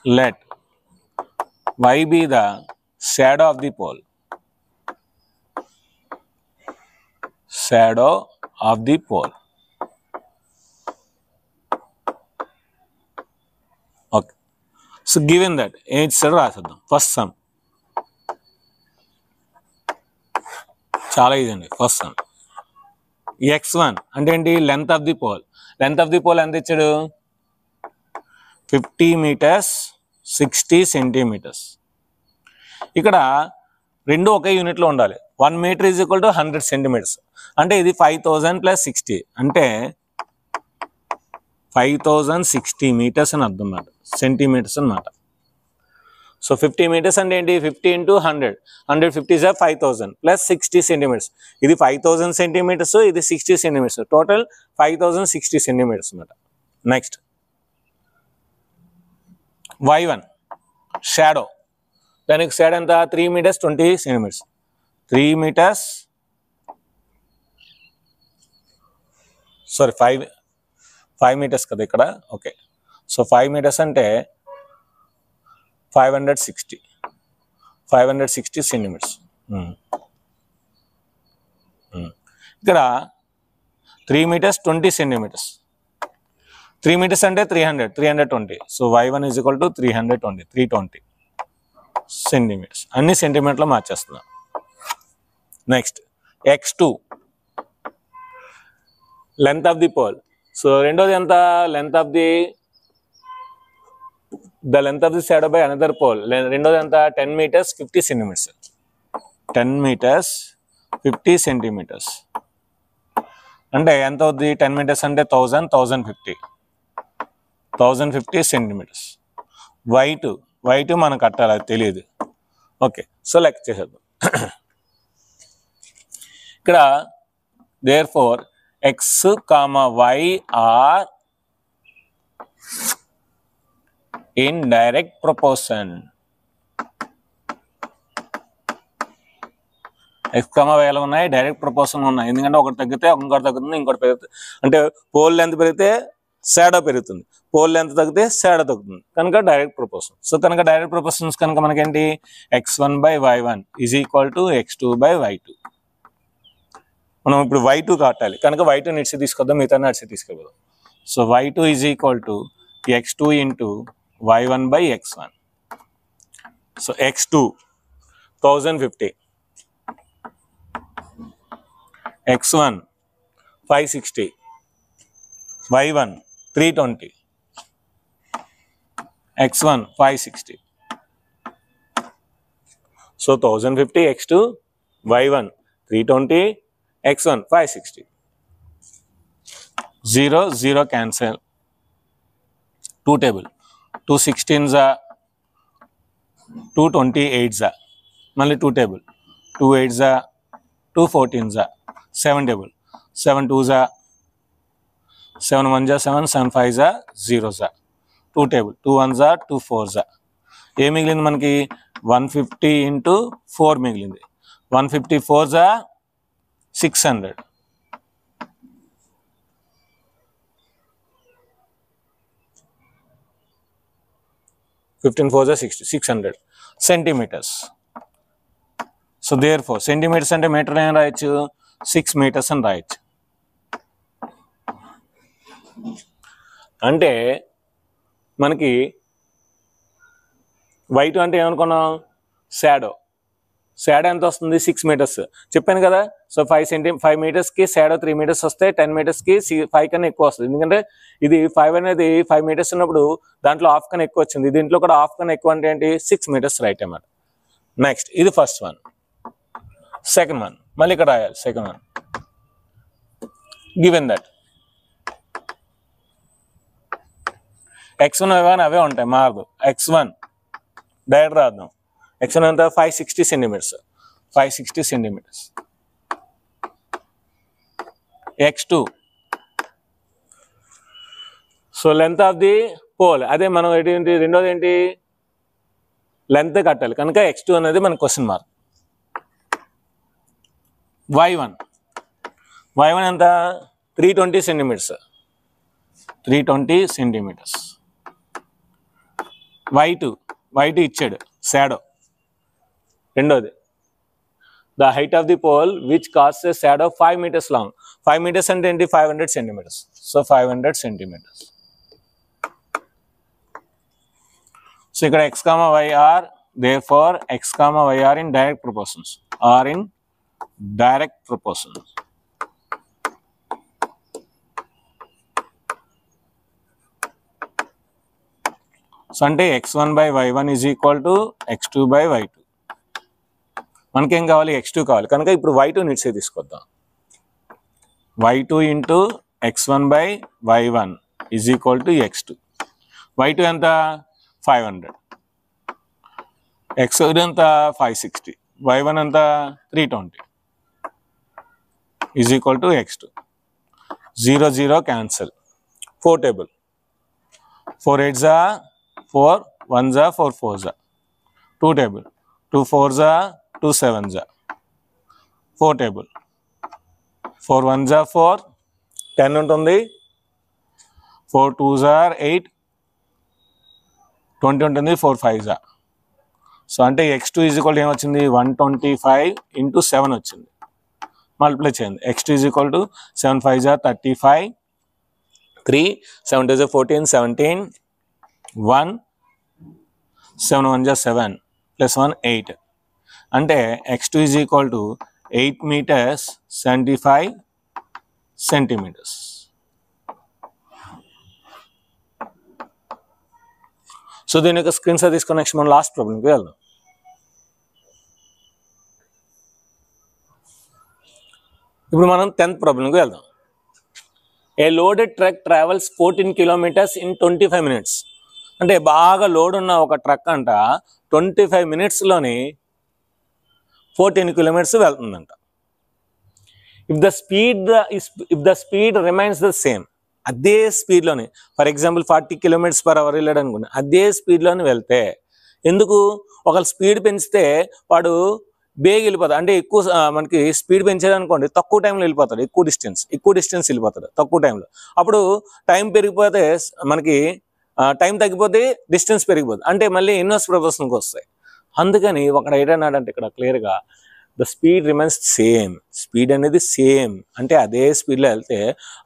Let y be the shadow of the pole. Okay. So given that ఏం ఇచ్చాడో రాసేద్దాం. ఫస్ట్ సమ్ చాలా ఈజీ అండి. ఫస్ట్ సమ్ x1 అంటే ఏంటి? లెంత్ ఆఫ్ ది పోల్ ఎంత ఇచ్చాడు? 50 meters 60 centimeters. ఇక్కడ రెండు ఒకే యూనిట్లో ఉండాలి. 1 meter is equal to 100 centimeters. అంటే ఇది 5000 + 60 అంటే 5060 meters అని అర్థం అన్నమాట, సెంటీమీటర్స్ అన్నమాట. సో 50 meters అంటే ఏంటి? 50 into 100, 150 is 5000 + 60 centimeters. ఇది 5000 centimeters, ఇది 60 centimeters, టోటల్ 5060 centimeters అన్నమాట. నెక్స్ట్ y1 షాడో, దానికి షాడో ఎంత? 3 meters 20 centimeters. 3 meters sorry 5 meters కదా ఇక్కడ. ఓకే, సో 5 meters అంటే 560 centimeters. ఇక్కడ 3 meters 20 centimeters. 3 meters అంటే 320. So y1 is equal to 320 centimeters. అన్ని సెంటీమీటర్లో మార్చేస్తున్నాం. Next x2 length of the pole. So రెండోది ఎంత? Length of the shadow by another pole. రెండోది ఎంత? 10 meters 50 centimeters. 10 meters 50 centimeters అంటే ఎంత అవుద్ది? 10 meters అంటే 1050 centimeters. y2 మనం కట్టాలి, అది తెలియదు. ఓకే, సో లెక్క చేసేద్దాం. ఇక్కడ therefore x, y are in direct proportion. X comma వైలో ఉన్నాయి, డైరెక్ట్ ప్రపోర్షన్ ఉన్నాయి. ఎందుకంటే ఒకటి తగ్గితే ఇంకోటి తగ్గుతుంది, ఇంకోటి పెరుగుతుంది. అంటే పోల్ లెంత్ పెరిగితే షాడో పెరుగుతుంది, పోల్ లెంత్ తగ్గితే షాడో తగ్గుతుంది, కనుక డైరెక్ట్ ప్రపోర్షన్. సో కనుక డైరెక్ట్ ప్రపోర్షన్స్ కనుక మనకేంటి x1/y1 is equal to x2/y2. మనం ఇప్పుడు y2 కట్టాలి కనుక y2 నిడిచి తీసుకొద్దాం, మిగతా నడిచి తీసుకెళ్దాం. So y2 is equal to x2 into y1/x1. So x2 1050, x1 560, y1 320, x1 560. So 1050 x2, y1 320, x1 560. 0 0 cancel. 2 table. 2 16s are 2 28s are. Mali 2 table. 2 8s are 2 14s are. 7 table. 7 2s are 7 1s are 7, 7 5s are 0s are. 2 table. 2 1s are 2 4s are. ఏ మిగిలింది మనకి 150 into 4 మిగిలింది. 150 4s are 600. 15 4s are 60, 600 centimeters. So therefore centimeters అంటే metre ఏం రాయొచ్చు, 6 meters అని రాయొచ్చు. అంటే మనకి y2 అంటే ఏమనుకున్నాం, షాడో. షాడో ఎంత వస్తుంది, 6 meters చెప్పాను కదా. సో 5 మీటర్స్కి షాడో 3 meters వస్తే 10 మీటర్స్కి 5 కన్నా ఎక్కువ వస్తుంది. ఎందుకంటే ఇది 5 అనేది 5 meters ఉన్నప్పుడు దాంట్లో హాఫ్ కన్నా ఎక్కువ వచ్చింది, దీంట్లో కూడా హాఫ్ కన్నా ఎక్కువ అంటే ఏంటి 6 meters రైట్ అన్నమాట. నెక్స్ట్ ఇది ఫస్ట్ వన్. సెకండ్ వన్ మళ్ళీ ఇక్కడ రాయాలి. Second one given that x1 y1 అవే ఉంటాయి, మారదు. x1 డైరెక్ట్ రాద్దాం. x1 అంతా 560 centimeters, 560 centimeters. x2 so length of the pole, అదే మనం ఏంటి రెండోది ఏంటి లెంత్ కట్టాలి కనుక x2 అనేది మన క్వశ్చన్ మార్క్. y1 ఎంత 320 centimeters, 320 centimeters. y2 ఇచ్చాడు షాడో. రెండోది the height of the pole which cast a shadow 5 meters long. 5 meters అంటే ఏంటి 500 centimeters. So 500 centimeters. సో ఇక్కడ x, y are therefore x, y are in direct proportions, are in direct proportions. So అంటే x1/y1 is equal to x2/y2. మనకేం కావాలి, x2 కావాలి కనుక ఇప్పుడు y2 నిడిచే తీసుకొద్దాం. y2 into x1/y1 is equal to x2. y2 ఎంత 500, x2 ఎంత 560, y1 ఎంత 320 is equal to x2. 0 0 cancel. 4 table. 4 8s are 4, 1s are 4 4s are. 2 table. 2 4s are 2 7s are. 4 table. 4 1s are 4, 10 ఉంటుంది. 4 2s are 8, 20 ఉంటుంది. 4 5s are. So అంటే x2 is equal ఏమొచ్చింది 125 into 7 వచ్చింది. Multiply చేయండి. x2 is equal to 7 5s are 35, 3 7 2s are 14, 17, 1 7 1s are 7 plus 1 8. అంటే x2 is equal to 8 meters 75 centimeters. So దీని యొక్క screen shot తీసుకుని నెక్స్ట్ మనం లాస్ట్ ప్రాబ్లంకి వెళ్దాం. ఇప్పుడు మనం 10th ప్రాబ్లంకి వెళ్దాం. A loaded truck travels 14 kilometers in 25 minutes. అంటే బాగా లోడ్ ఉన్న ఒక ట్రక్ అంట 25 minutesలోని 14 kilometers వెళ్తుందంట. If the speed remains the same, అదే స్పీడ్లోని ఫర్ ఎగ్జాంపుల్ 40 km/h వెళ్ళాడు అనుకోండి, అదే స్పీడ్లోని వెళ్తే ఎందుకు ఒకళ్ళు స్పీడ్ పెంచితే వాడు బేగ్ వెళ్ళిపోతాడు, అంటే ఎక్కువ మనకి స్పీడ్ పెంచారనుకోండి తక్కువ టైంలో వెళ్ళిపోతాడు, ఎక్కువ డిస్టెన్స్ వెళ్ళిపోతాడు తక్కువ టైంలో. అప్పుడు టైం పెరిగిపోతే మనకి టైం తగ్గిపోతే డిస్టెన్స్ పెరిగిపోతుంది, అంటే మళ్ళీ ఇన్వర్స్ ప్రపోర్షన్కి వస్తాయి. అందుకని ఒకడు ఏంటన్నాడంటే ఇక్కడ క్లియర్గా the speed remains same, speed అనేది సేమ్, అంటే అదే స్పీడ్లో వెళ్తే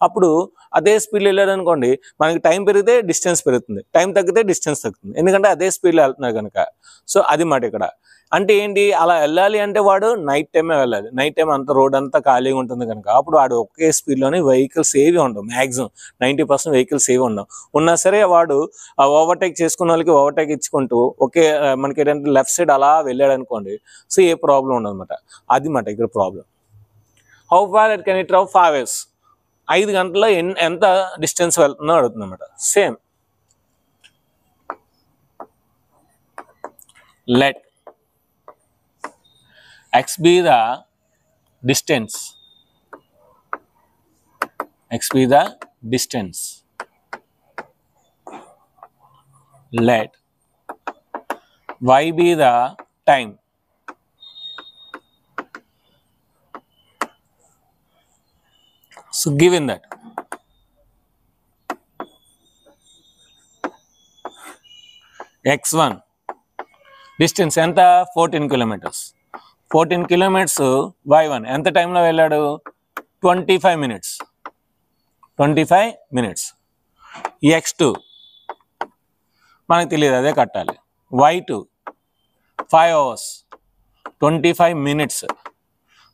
అప్పుడు అదే స్పీడ్లో వెళ్ళాడు అనుకోండి మనకి టైం పెరిగితే డిస్టెన్స్ పెరుగుతుంది, టైం తగ్గితే డిస్టెన్స్ తగ్గుతుంది, ఎందుకంటే అదే స్పీడ్లో వెళ్తున్నారు కనుక. సో అది మాట ఇక్కడ. అంటే ఏంటి, అలా వెళ్ళాలి అంటే వాడు నైట్ టైమే వెళ్ళాలి, నైట్ టైం అంతా రోడ్ అంతా ఖాళీగా ఉంటుంది కనుక అప్పుడు వాడు ఒకే స్పీడ్లోనే వెహికల్స్ ఏవి ఉండవు, మ్యాక్సిమం 90% వెహికల్స్ ఏవి ఉండవు. ఉన్నా సరే వాడు ఓవర్టేక్ చేసుకున్న వాళ్ళకి ఓవర్టేక్ ఇచ్చుకుంటూ ఒకే మనకి ఏంటంటే లెఫ్ట్ సైడ్ అలా వెళ్ళాడు అనుకోండి, సో ఏ ప్రాబ్లం ఉండదు అనమాట. అది మాట ఇక్కడ problem. How far it can it travel 5 hours, 5 గంటల్లో ఎంత డిస్టెన్స్ వెళ్తుందో అడుగుతుంది అనమాట. Same let x be the distance, let y be the time, so given that x1 distance ఎంత 14 kilometers, 14 kilometers y1 ఎంత టైంలో వెళ్ళాడు 25 minutes, x2 మనకు తెలియదు అదే కట్టాలి, y2 5 hours 25 minutes,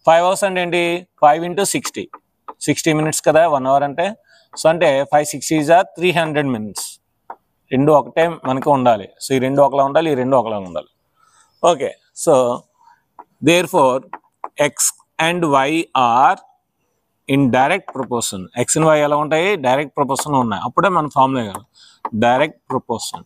5 hours అంటే ఏంటి 5 into 60 minutes కదా 1 hour అంటే. సో అంటే 5 6 is 300 minutes, రెండు ఒకటే మనకి ఉండాలి. సో ఈ రెండు ఒకలా ఉండాలి, ఈ రెండు ఒకలా ఉండాలి. Okay, so therefore x and y are in direct proportion. x and y ఎలా ఉంటాయి, డైరెక్ట్ ప్రపోర్షన్ ఉన్నాయి. అప్పుడే మన ఫార్ములా కాదు, direct proportion.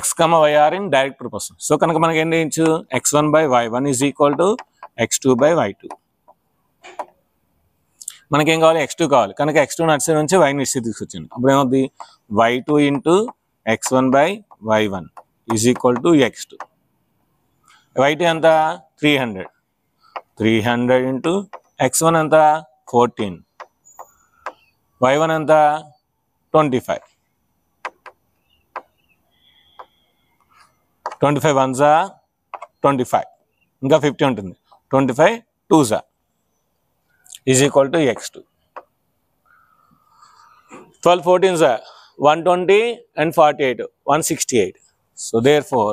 x, y are in direct proportion. So కనుక మనకి ఏం చేయొచ్చు, x1 by y1 is equal to x2 by y2. మనకేం కావాలి, x2 కావాలి కనుక x2 నడిచే నుంచి y నిడిచి తీసుకొచ్చింది. అప్పుడు ఏమవుతుంది, y2 into x1 by y1 is equal to x2. y2 ఎంత 300 into x1 ఎంత 14, y1 ఎంత 25. 25 1s 25, ఇంకా 50 ఉంటుంది, 25 2s is equal to x2. 12 14s 120 and 48 168. So therefore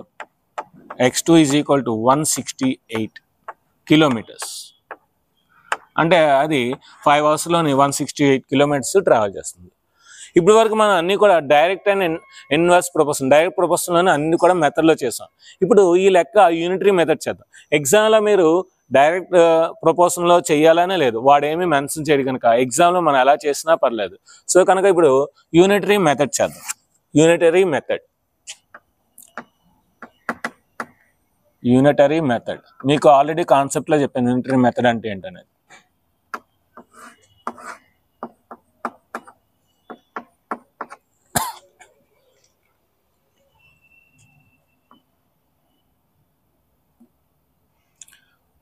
x2 is equal to 168 kilometers. అంటే అది 5 hours-లోని 168 kilometers ట్రావెల్ చేస్తుంది. ఇప్పుడు వరకు మనం అన్ని కూడా direct and inverse proportion, direct ప్రపోర్షన్లోనే అన్ని కూడా మెథడ్లో చేసాం. ఇప్పుడు ఈ లెక్క యూనిటరీ మెథడ్ చేద్దాం. ఎగ్జామ్లో మీరు డైరెక్ట్ ప్రపోర్షన్లో చేయాలనే లేదు, వాడేమి మెన్షన్ చేయడు కనుక ఎగ్జామ్లో మనం ఎలా చేసినా పర్లేదు. సో కనుక ఇప్పుడు యూనిటరీ మెథడ్ చేద్దాం. యూనిటరీ మెథడ్ మీకు ఆల్రెడీ కాన్సెప్ట్లో చెప్పాను, యూనిటరీ మెథడ్ అంటే ఏంటనేది.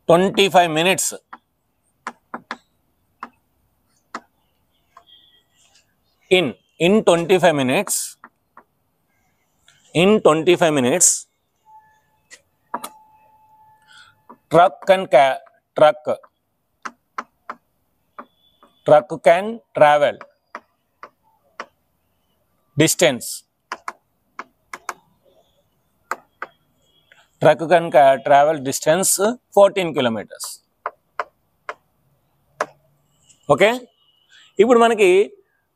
"25 minutes in 25 minutes truck can travel distance, truck can travel distance 14 kilometers. Okay, ఇప్పుడు మనకి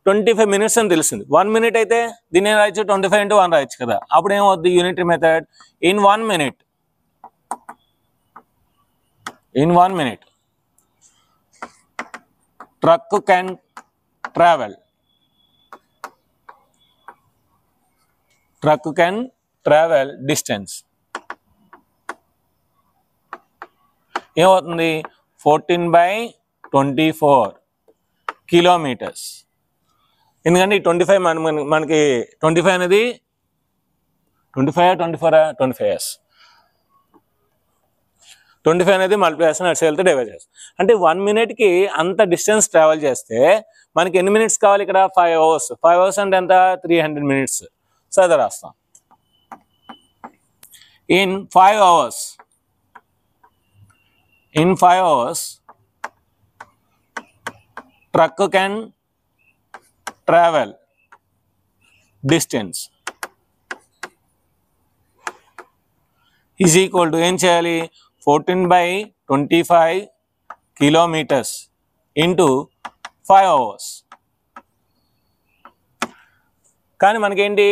25 minutes అని తెలిసింది. 1 minute అయితే దీన్ని రాయొచ్చు, 25 into 1 రాయొచ్చు కదా. అప్పుడు ఏమవుద్ది, unitary method in 1 minute truck can travel distance ఏమవుతుంది 14/24 kilometers. ఎందుకంటే ఈ 25 మనకి 25 అనేది 25 24 25 years. 25 అనేది మల్టిప్లై చేస్తాను, అటు వెళ్తే డివైడ్ చేస్తాను. అంటే 1 minute అంత డిస్టెన్స్ ట్రావెల్ చేస్తే మనకి ఎన్ని మినిట్స్ కావాలి ఇక్కడ? 5 hours. 5 hours అంటే ఎంత? 300 minutes. సో అది రాస్తాం. In 5 hours, truck can travel distance is equal to ఏం చేయాలి? 14/25 kilometers into 5 hours. కానీ మనకేంటి?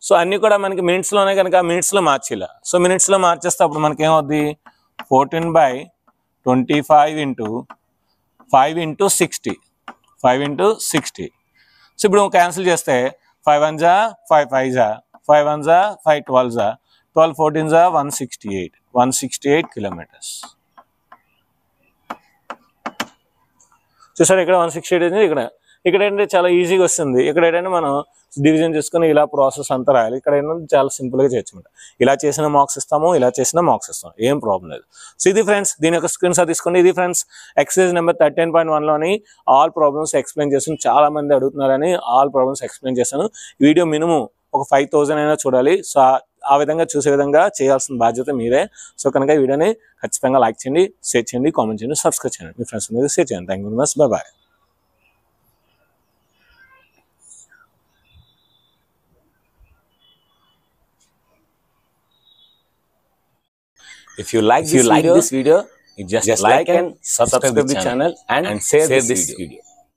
సో అన్నీ కూడా మనకి మినిట్స్లోనే కనుక మినిట్స్లో మార్చేలా. సో మినిట్స్లో మార్చేస్తే అప్పుడు మనకి ఏమవుద్ది? 14/25 into 5 into 60. 5 into 60. సో ఇప్పుడు క్యాన్సిల్ చేస్తే 5 1 జా 5 5 జా 5 1 జా 5 12 జా 12 14 జా 168 kilometers. చూసారు ఇక్కడ 168 ఉంది. ఇక్కడ ఏంటంటే చాలా ఈజీగా వస్తుంది. ఇక్కడ ఏంటంటే మనం డివిజన్ చేసుకుని ఇలా ప్రాసెస్ అంతా రాయాలి. ఇక్కడ ఏంటంటే చాలా సింపుల్గా చేయొచ్చు. ఇలా చేసిన మార్క్స్ ఇస్తాము, ఇలా చేసిన మార్క్స్ ఇస్తాము, ఏం ప్రాబ్లం లేదు. సో ఇది ఫ్రెండ్స్, దీని యొక్క స్క్రీన్ షాట్ తీసుకోండి. ఇది ఫ్రెండ్స్ ఎక్సర్సైజ్ నెంబర్ 13.1లోని ఆల్ ప్రాబ్లమ్స్ ఎక్స్ప్లెయిన్ చేసాను. చాలా మంది అడుగుతున్నారని ఆల్ ప్రాబ్లమ్స్ ఎక్స్ప్లెయిన్ చేశాను. వీడియో మినిమం ఒక 5000 అయినా చూడాలి. సో ఆ విధంగా చూసే విధంగా చేయాల్సిన బాధ్యత మీరే. సో కనుక ఈ వీడియోని ఖచ్చితంగా లైక్ చేయండి, షేర్ చేయండి, కామెంట్ చేయండి, సబ్స్క్రైబ్ చేయండి, మీ ఫ్రెండ్స్ మీద షేర్ చేయండి. Thank you very much. Bye. If you like this video, you just like and subscribe the channel and share this video.